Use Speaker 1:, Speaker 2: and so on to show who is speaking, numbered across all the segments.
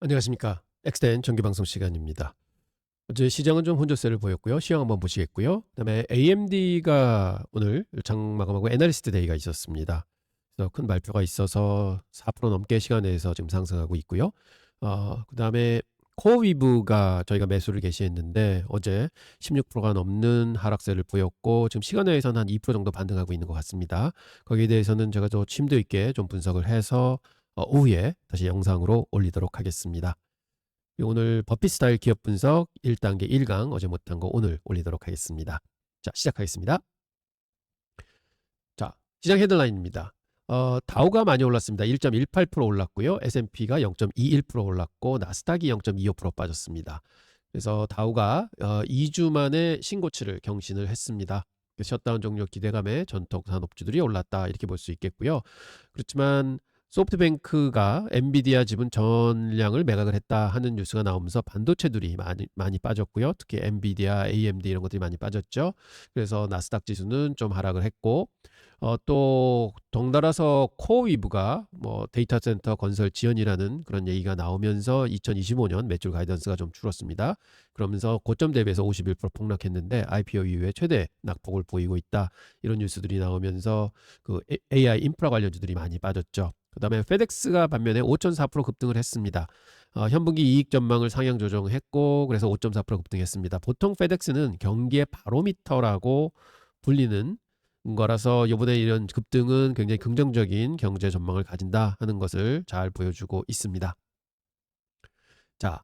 Speaker 1: 안녕하십니까. 엑스텐 정규방송 시간입니다. 어제 시장은 좀 혼조세를 보였고요. 시황 한번 보시겠고요. 그다음에 AMD가 오늘 장 마감하고 애널리스트 데이가 있었습니다. 그래서 큰 발표가 있어서 4% 넘게 시간 내에서 지금 상승하고 있고요. 그다음에 코어위브가 저희가 매수를 개시했는데 어제 16%가 넘는 하락세를 보였고 지금 시간 내에서는 한 2% 정도 반등하고 있는 것 같습니다. 거기에 대해서는 제가 더 심도 있게 좀 분석을 해서 오후에 다시 영상으로 올리도록 하겠습니다. 오늘 버핏 스타일 기업 분석 1단계 1강 어제 못한 거 오늘 올리도록 하겠습니다. 자, 시작하겠습니다. 자, 시장 헤드라인입니다. 다우가 많이 올랐습니다. 1.18% 올랐고요. S&P가 0.21% 올랐고 나스닥이 0.25% 빠졌습니다. 그래서 다우가 2주 만에 신고치를 경신을 했습니다. 셧다운 종료 기대감에 전통 산업주들이 올랐다 이렇게 볼 수 있겠고요. 그렇지만 소프트뱅크가 엔비디아 지분 전량을 매각을 했다 하는 뉴스가 나오면서 반도체들이 많이 빠졌고요. 특히 엔비디아, AMD 이런 것들이 많이 빠졌죠. 그래서 나스닥 지수는 좀 하락을 했고 또 덩달아서 코어위브가 뭐 데이터 센터 건설 지연이라는 그런 얘기가 나오면서 2025년 매출 가이던스가 좀 줄었습니다. 그러면서 고점 대비해서 51% 폭락했는데 IPO 이후에 최대 낙폭을 보이고 있다. 이런 뉴스들이 나오면서 그 AI 인프라 관련주들이 많이 빠졌죠. 그 다음에 페덱스가 반면에 5.4% 급등을 했습니다. 현분기 이익 전망을 상향 조정했고 그래서 5.4% 급등했습니다. 보통 페덱스는 경기의 바로미터라고 불리는 거라서 이번에 이런 급등은 굉장히 긍정적인 경제 전망을 가진다 하는 것을 잘 보여주고 있습니다. 자,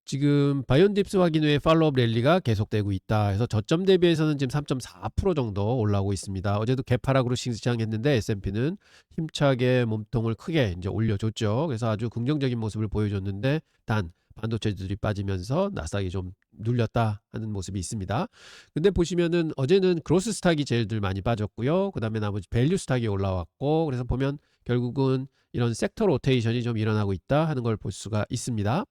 Speaker 1: 지금 바이온딥스 확인 후에 팔로업 랠리가 계속되고 있다. 그래서 저점 대비해서는 지금 3.4% 정도 올라오고 있습니다. 어제도 개파락으로 시장했는데 S&P는 힘차게 몸통을 크게 이제 올려줬죠. 그래서 아주 긍정적인 모습을 보여줬는데 단 반도체들이 빠지면서 나스닥이 좀 눌렸다 하는 모습이 있습니다. 근데 보시면은 어제는 그로스 스탁이 제일들 많이 빠졌고요. 그 다음에 나머지 밸류 스탁이 올라왔고 그래서 보면 결국은 이런 섹터 로테이션이 좀 일어나고 있다 하는 걸 볼 수가 있습니다.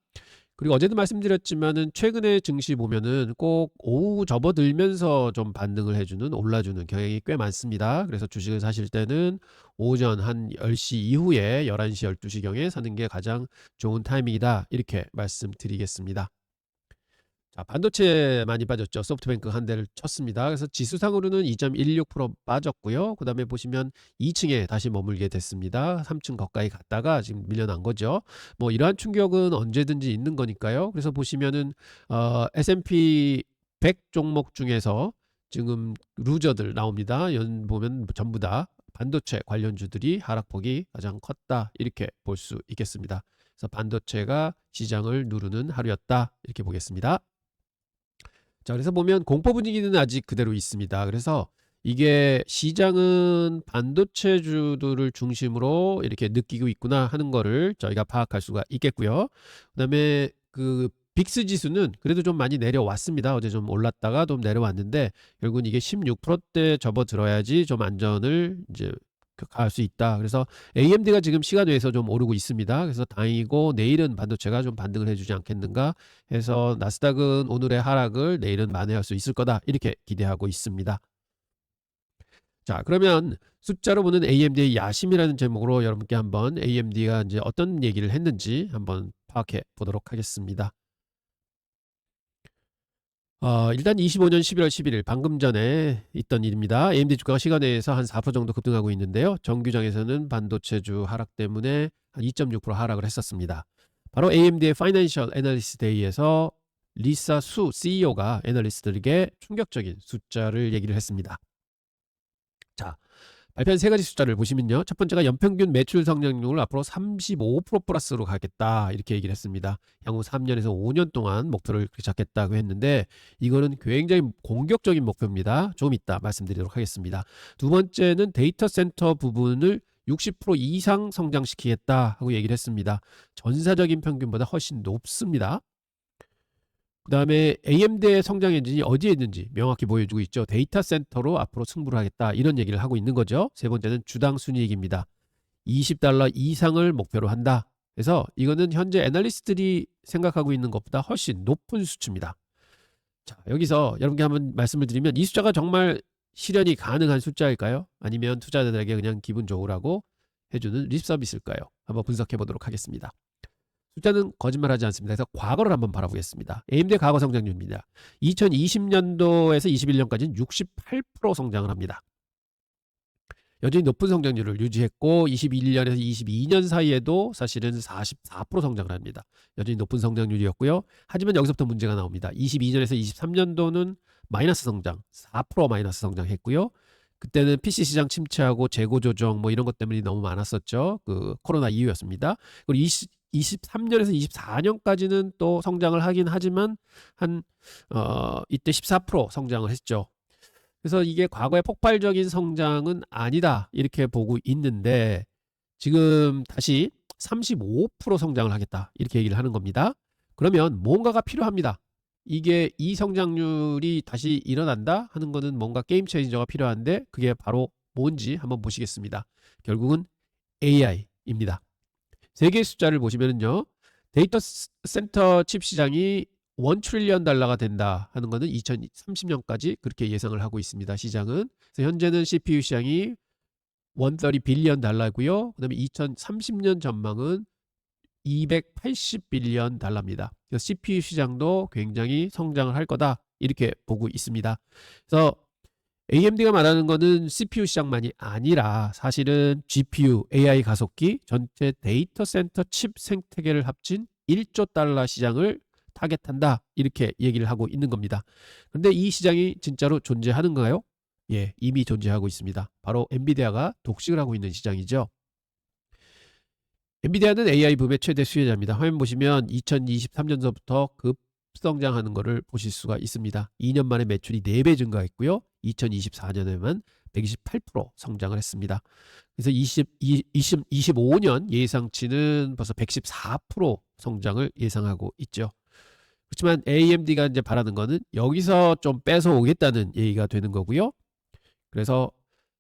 Speaker 1: 그리고 어제도 말씀드렸지만은 최근에 증시 보면은 꼭 오후 접어들면서 좀 반등을 해주는 올라주는 경향이 꽤 많습니다. 그래서 주식을 사실 때는 오전 한 10시 이후에 11시 12시경에 사는 게 가장 좋은 타이밍이다 이렇게 말씀드리겠습니다. 자, 반도체 많이 빠졌죠. 소프트뱅크 한 대를 쳤습니다. 그래서 지수상으로는 2.16% 빠졌고요. 그 다음에 보시면 2층에 다시 머물게 됐습니다. 3층 가까이 갔다가 지금 밀려난 거죠. 뭐 이러한 충격은 언제든지 있는 거니까요. 그래서 보시면은 S&P 100 종목 중에서 지금 루저들 나옵니다. 연 보면 전부 다 반도체 관련주들이 하락폭이 가장 컸다 이렇게 볼 수 있겠습니다. 그래서 반도체가 시장을 누르는 하루였다 이렇게 보겠습니다. 자, 그래서 보면 공포 분위기는 아직 그대로 있습니다. 그래서 이게 시장은 반도체주들을 중심으로 이렇게 느끼고 있구나 하는 거를 저희가 파악할 수가 있겠고요. 그다음에 그 빅스 지수는 그래도 좀 많이 내려왔습니다. 어제 좀 올랐다가 좀 내려왔는데 결국은 이게 16%대 접어들어야지 좀 안전을 이제 갈 수 있다. 그래서 AMD가 지금 시간 외에서 좀 오르고 있습니다. 그래서 다행이고 내일은 반도체가 좀 반등을 해주지 않겠는가 해서 나스닥은 오늘의 하락을 내일은 만회할 수 있을 거다 이렇게 기대하고 있습니다. 자, 그러면 숫자로 보는 AMD의 야심이라는 제목으로 여러분께 한번 AMD가 이제 어떤 얘기를 했는지 한번 파악해 보도록 하겠습니다. 일단 25년 11월 11일 방금 전에 있던 일입니다. AMD 주가가 시간 내에서 한 4% 정도 급등하고 있는데요. 정규장에서는 반도체주 하락 때문에 한 2.6% 하락을 했었습니다. 바로 AMD의 파이낸셜 애널리스트 데이에서 리사 수 CEO가 애널리스트들에게 충격적인 숫자를 얘기를 했습니다. 자, 발표한 세 가지 숫자를 보시면요. 첫 번째가 연평균 매출 성장률을 앞으로 35% 플러스로 가겠다 이렇게 얘기를 했습니다. 향후 3년에서 5년 동안 목표를 그렇게 잡겠다고 했는데 이거는 굉장히 공격적인 목표입니다. 좀 이따 말씀드리도록 하겠습니다. 두 번째는 데이터 센터 부분을 60% 이상 성장시키겠다 하고 얘기를 했습니다. 전사적인 평균보다 훨씬 높습니다. 그 다음에 AMD의 성장 엔진이 어디에 있는지 명확히 보여주고 있죠. 데이터 센터로 앞으로 승부를 하겠다 이런 얘기를 하고 있는 거죠. 세 번째는 주당 순이익입니다. $20 이상을 목표로 한다. 그래서 이거는 현재 애널리스트들이 생각하고 있는 것보다 훨씬 높은 수치입니다. 자, 여기서 여러분께 한번 말씀을 드리면 이 숫자가 정말 실현이 가능한 숫자일까요? 아니면 투자자들에게 그냥 기분 좋으라고 해주는 립 서비스일까요? 한번 분석해 보도록 하겠습니다. 숫자는 거짓말하지 않습니다. 그래서 과거를 한번 바라보겠습니다. AMD의 과거 성장률입니다. 2020년도에서 21년까지는 68% 성장을 합니다. 여전히 높은 성장률을 유지했고 21년에서 22년 사이에도 사실은 44% 성장을 합니다. 여전히 높은 성장률이었고요. 하지만 여기서부터 문제가 나옵니다. 22년에서 23년도는 마이너스 성장, 4% 마이너스 성장했고요. 그때는 PC 시장 침체하고 재고 조정 뭐 이런 것 때문에 너무 많았었죠. 그 코로나 이후였습니다. 그리고 23년에서 24년까지는 또 성장을 하긴 하지만 이때 14% 성장을 했죠. 그래서 이게 과거의 폭발적인 성장은 아니다 이렇게 보고 있는데 지금 다시 35% 성장을 하겠다 이렇게 얘기를 하는 겁니다. 그러면 뭔가가 필요합니다. 이게 이 성장률이 다시 일어난다 하는 거는 뭔가 게임 체인저가 필요한데 그게 바로 뭔지 한번 보시겠습니다. 결국은 AI입니다. 세계 숫자를 보시면요. 데이터 센터 칩 시장이 1 트릴리언 달러가 된다 하는 것은 2030년까지 그렇게 예상을 하고 있습니다. 시장은. 그래서 현재는 CPU 시장이 130 빌리언 달러고요. 그 다음에 2030년 전망은 280 빌리언 달러입니다. 그래서 CPU 시장도 굉장히 성장을 할 거다 이렇게 보고 있습니다. 그래서 AMD가 말하는 거는 CPU 시장만이 아니라 사실은 GPU, AI 가속기, 전체 데이터 센터 칩 생태계를 합친 1조 달러 시장을 타겟한다 이렇게 얘기를 하고 있는 겁니다. 그런데 이 시장이 진짜로 존재하는가요? 예, 이미 존재하고 있습니다. 바로 엔비디아가 독식을 하고 있는 시장이죠. 엔비디아는 AI 붐의 최대 수혜자입니다. 화면 보시면 2023년서부터 급성장하는 것을 보실 수가 있습니다. 2년 만에 매출이 4배 증가했고요. 2024년에만 128% 성장을 했습니다. 그래서 25년 예상치는 벌써 114% 성장을 예상하고 있죠. 그렇지만 AMD가 이제 바라는 거는 여기서 좀 뺏어오겠다는 얘기가 되는 거고요. 그래서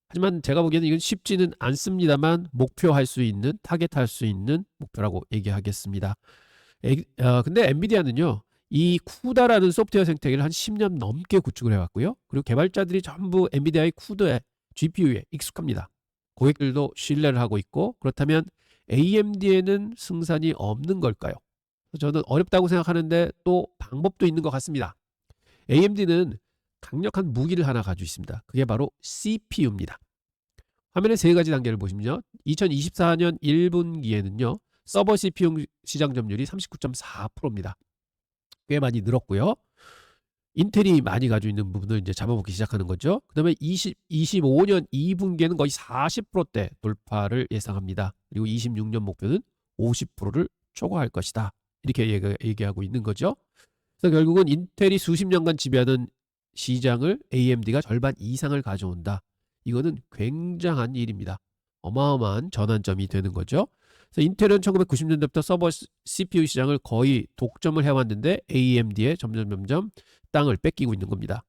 Speaker 1: 하지만 제가 보기에는 이건 쉽지는 않습니다만 목표할 수 있는 타겟할 수 있는 목표라고 얘기하겠습니다. 근데 엔비디아는요. 이 쿠다라는 소프트웨어 생태계를 한 10년 넘게 구축을 해왔고요. 그리고 개발자들이 전부 엔비디아의 쿠다에 GPU에 익숙합니다. 고객들도 신뢰를 하고 있고 그렇다면 AMD에는 승산이 없는 걸까요? 저는 어렵다고 생각하는데 또 방법도 있는 것 같습니다. AMD는 강력한 무기를 하나 가지고 있습니다. 그게 바로 CPU입니다. 화면의 세 가지 단계를 보시면요. 2024년 1분기에는요. 서버 CPU 시장 점유율이 39.4%입니다. 꽤 많이 늘었고요. 인텔이 많이 가지고 있는 부분을 이제 잡아먹기 시작하는 거죠. 그 다음에 25년 2분기에는 거의 40%대 돌파를 예상합니다. 그리고 26년 목표는 50%를 초과할 것이다. 이렇게 얘기하고 있는 거죠. 그래서 결국은 인텔이 수십 년간 지배하던 시장을 AMD가 절반 이상을 가져온다. 이거는 굉장한 일입니다. 어마어마한 전환점이 되는 거죠. 그래서 인텔은 1990년대부터 서버 CPU 시장을 거의 독점을 해왔는데 AMD에 점점 땅을 뺏기고 있는 겁니다.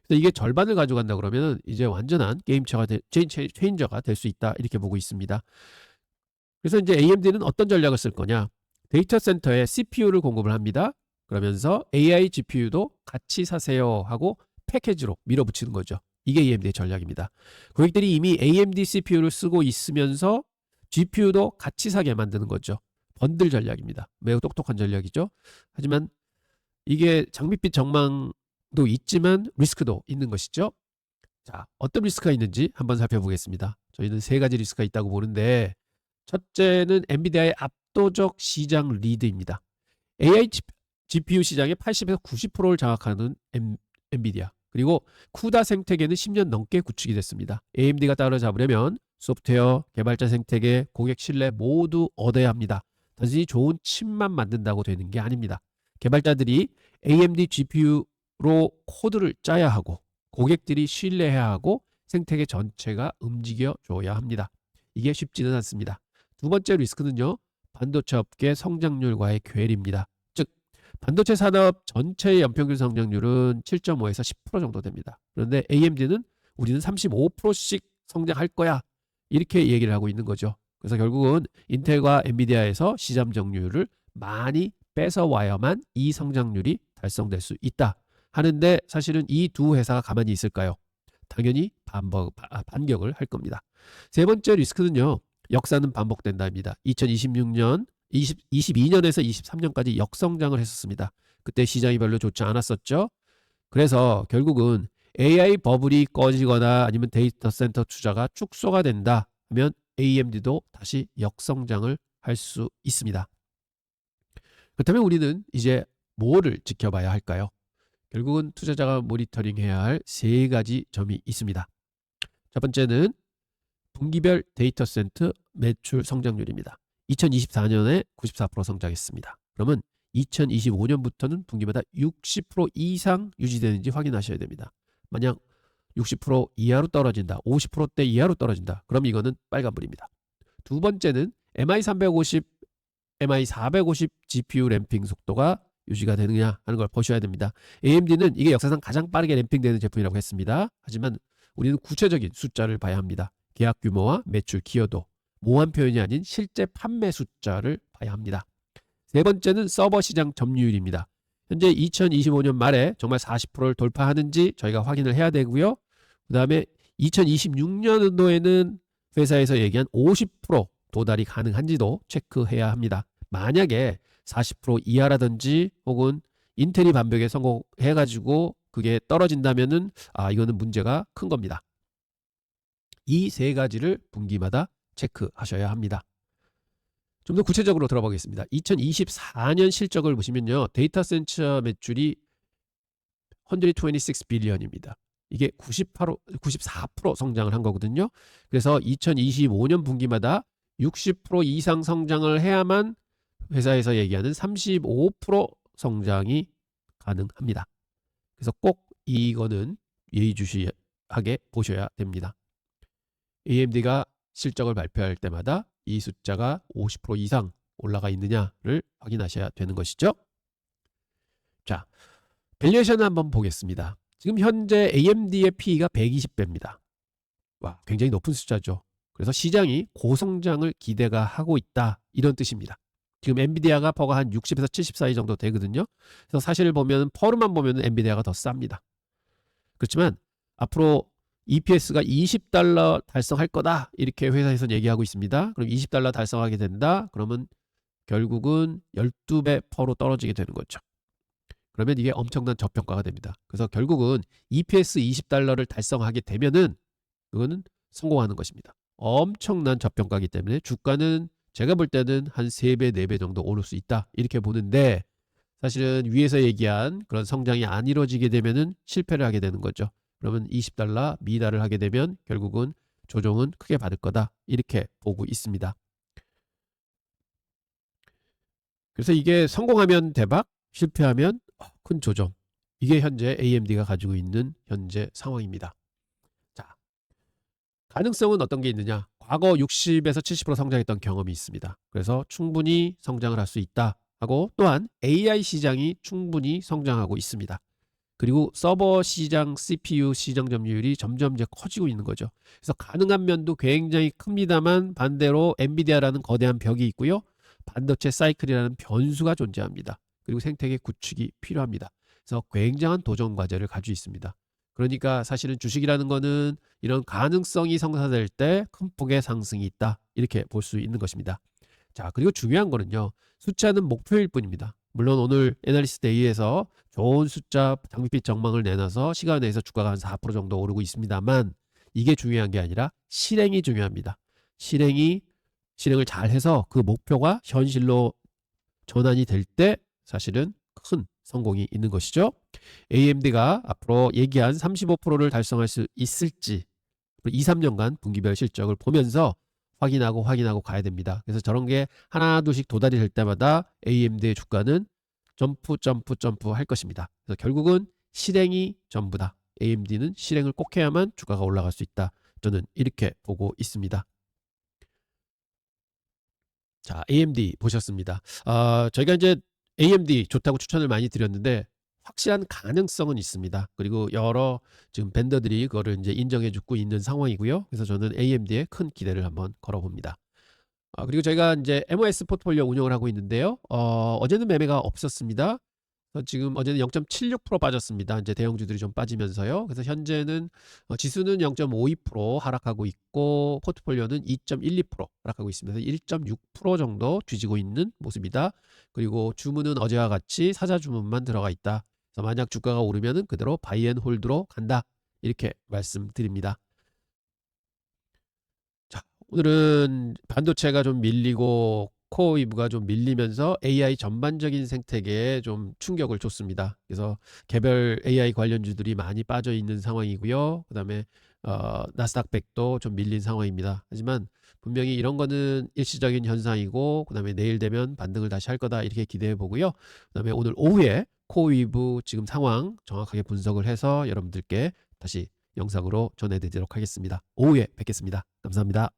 Speaker 1: 그래서 이게 절반을 가져간다 그러면 이제 완전한 게임 체인저가 될 수 있다 이렇게 보고 있습니다. 그래서 이제 AMD는 어떤 전략을 쓸 거냐? 데이터 센터에 CPU를 공급을 합니다. 그러면서 AI GPU도 같이 사세요 하고 패키지로 밀어붙이는 거죠. 이게 AMD의 전략입니다. 고객들이 이미 AMD CPU를 쓰고 있으면서 GPU도 같이 사게 만드는 거죠. 번들 전략입니다. 매우 똑똑한 전략이죠. 하지만 이게 장밋빛 전망도 있지만 리스크도 있는 것이죠. 자, 어떤 리스크가 있는지 한번 살펴보겠습니다. 저희는 세 가지 리스크가 있다고 보는데 첫째는 엔비디아의 압도적 시장 리드입니다. AI GPU 시장의 80에서 90%를 장악하는 엔비디아. 그리고 쿠다 생태계는 10년 넘게 구축이 됐습니다. AMD가 따라잡으려면 소프트웨어, 개발자 생태계, 고객 신뢰 모두 얻어야 합니다. 단순히 좋은 칩만 만든다고 되는 게 아닙니다. 개발자들이 AMD GPU로 코드를 짜야 하고 고객들이 신뢰해야 하고 생태계 전체가 움직여줘야 합니다. 이게 쉽지는 않습니다. 두 번째 리스크는요. 반도체 업계 성장률과의 괴리입니다. 즉 반도체 산업 전체의 연평균 성장률은 7.5에서 10% 정도 됩니다. 그런데 AMD는 우리는 35%씩 성장할 거야. 이렇게 얘기를 하고 있는 거죠. 그래서 결국은 인텔과 엔비디아에서 시장 점유율을 많이 뺏어와야만 이 성장률이 달성될 수 있다 하는데 사실은 이 두 회사가 가만히 있을까요? 당연히 반격을 할 겁니다. 세 번째 리스크는요. 역사는 반복된다입니다. 2026년 22년에서 23년까지 역성장을 했었습니다. 그때 시장이 별로 좋지 않았었죠. 그래서 결국은 AI 버블이 꺼지거나 아니면 데이터 센터 투자가 축소가 된다 하면 AMD도 다시 역성장을 할 수 있습니다. 그렇다면 우리는 이제 뭐를 지켜봐야 할까요? 결국은 투자자가 모니터링해야 할 세 가지 점이 있습니다. 첫 번째는 분기별 데이터 센터 매출 성장률입니다. 2024년에 94% 성장했습니다. 그러면 2025년부터는 분기마다 60% 이상 유지되는지 확인하셔야 됩니다. 만약 60% 이하로 떨어진다, 50%대 이하로 떨어진다, 그럼 이거는 빨간불입니다. 두 번째는 MI350, MI450 GPU 램핑 속도가 유지가 되느냐 하는 걸 보셔야 됩니다. AMD는 이게 역사상 가장 빠르게 램핑되는 제품이라고 했습니다. 하지만 우리는 구체적인 숫자를 봐야 합니다. 계약 규모와 매출 기여도, 모호한 표현이 아닌 실제 판매 숫자를 봐야 합니다. 세 번째는 서버 시장 점유율입니다. 현재 2025년 말에 정말 40%를 돌파하는지 저희가 확인을 해야 되고요. 그 다음에 2026년도에는 회사에서 얘기한 50% 도달이 가능한지도 체크해야 합니다. 만약에 40% 이하라든지 혹은 인텔이 반벽에 성공해가지고 그게 떨어진다면은 이거는 문제가 큰 겁니다. 이 세 가지를 분기마다 체크하셔야 합니다. 좀 더 구체적으로 들어보겠습니다. 2024년 실적을 보시면요. 데이터 센터 매출이 126 빌리언입니다. 이게 94% 성장을 한 거거든요. 그래서 2025년 분기마다 60% 이상 성장을 해야만 회사에서 얘기하는 35% 성장이 가능합니다. 그래서 꼭 이거는 예의주시하게 보셔야 됩니다. AMD가 실적을 발표할 때마다 이 숫자가 50% 이상 올라가 있느냐를 확인하셔야 되는 것이죠. 자, 밸류에이션을 한번 보겠습니다. 지금 현재 AMD의 PE가 120배입니다. 와, 굉장히 높은 숫자죠. 그래서 시장이 고성장을 기대가 하고 있다, 이런 뜻입니다. 지금 엔비디아가 퍼가 한 60에서 70 사이 정도 되거든요. 그래서 사실 보면 퍼만 보면 엔비디아가 더 쌉니다. 그렇지만 앞으로 EPS가 20달러 달성할 거다, 이렇게 회사에서는 얘기하고 있습니다. 그럼 20달러 달성하게 된다, 그러면 결국은 12배 퍼로 떨어지게 되는 거죠. 그러면 이게 엄청난 저평가가 됩니다. 그래서 결국은 EPS 20달러를 달성하게 되면은 그거는 성공하는 것입니다. 엄청난 저평가이기 때문에 주가는 제가 볼 때는 한 3배, 4배 정도 오를 수 있다, 이렇게 보는데 사실은 위에서 얘기한 그런 성장이 안 이루어지게 되면은 실패를 하게 되는 거죠. 그러면 20달러 미달을 하게 되면 결국은 조정은 크게 받을 거다, 이렇게 보고 있습니다. 그래서 이게 성공하면 대박, 실패하면 큰 조정. 이게 현재 AMD가 가지고 있는 현재 상황입니다. 자, 가능성은 어떤 게 있느냐? 과거 60에서 70% 성장했던 경험이 있습니다. 그래서 충분히 성장을 할 수 있다 하고, 또한 AI 시장이 충분히 성장하고 있습니다. 그리고 서버 시장, CPU 시장 점유율이 점점 이제 커지고 있는 거죠. 그래서 가능한 면도 굉장히 큽니다만 반대로 엔비디아라는 거대한 벽이 있고요. 반도체 사이클이라는 변수가 존재합니다. 그리고 생태계 구축이 필요합니다. 그래서 굉장한 도전 과제를 가지고 있습니다. 그러니까 사실은 주식이라는 거는 이런 가능성이 성사될 때 큰 폭의 상승이 있다, 이렇게 볼 수 있는 것입니다. 자, 그리고 중요한 거는요, 숫자는 목표일 뿐입니다. 물론 오늘 애널리스트 데이에서 좋은 숫자 장밋빛 전망을 내놔서 시간 내에서 주가가 한 4% 정도 오르고 있습니다만 이게 중요한 게 아니라 실행이 중요합니다. 실행을 잘 해서 그 목표가 현실로 전환이 될 때 사실은 큰 성공이 있는 것이죠. AMD가 앞으로 얘기한 35%를 달성할 수 있을지 2, 3년간 분기별 실적을 보면서 확인하고 가야 됩니다. 그래서 저런 게 하나 둘씩 도달이 될 때마다 AMD의 주가는 점프 할 것입니다. 그래서 결국은 실행이 전부다. AMD는 실행을 꼭 해야만 주가가 올라갈 수 있다. 저는 이렇게 보고 있습니다. 자, AMD 보셨습니다. 저희가 이제 AMD 좋다고 추천을 많이 드렸는데 확실한 가능성은 있습니다. 그리고 여러 지금 벤더들이 그거를 이제 인정해주고 있는 상황이고요. 그래서 저는 AMD에 큰 기대를 한번 걸어봅니다. 그리고 저희가 이제 MOS 포트폴리오 운영을 하고 있는데요. 어제는 매매가 없었습니다. 그래서 지금 어제는 0.76% 빠졌습니다. 이제 대형주들이 좀 빠지면서요. 그래서 현재는 지수는 0.52% 하락하고 있고 포트폴리오는 2.12% 하락하고 있습니다. 1.6% 정도 뒤지고 있는 모습이다. 그리고 주문은 어제와 같이 사자 주문만 들어가 있다. 그래서 만약 주가가 오르면은 그대로 바이앤홀드로 간다. 이렇게 말씀드립니다. 자, 오늘은 반도체가 좀 밀리고 코어 이브가 좀 밀리면서 AI 전반적인 생태계에 좀 충격을 줬습니다. 그래서 개별 AI 관련주들이 많이 빠져 있는 상황이고요. 그다음에 나스닥 100도 좀 밀린 상황입니다. 하지만 분명히 이런 거는 일시적인 현상이고 그다음에 내일 되면 반등을 다시 할 거다 이렇게 기대해 보고요. 그다음에 오늘 오후에 코어 이브 지금 상황 정확하게 분석을 해서 여러분들께 다시 영상으로 전해드리도록 하겠습니다. 오후에 뵙겠습니다. 감사합니다.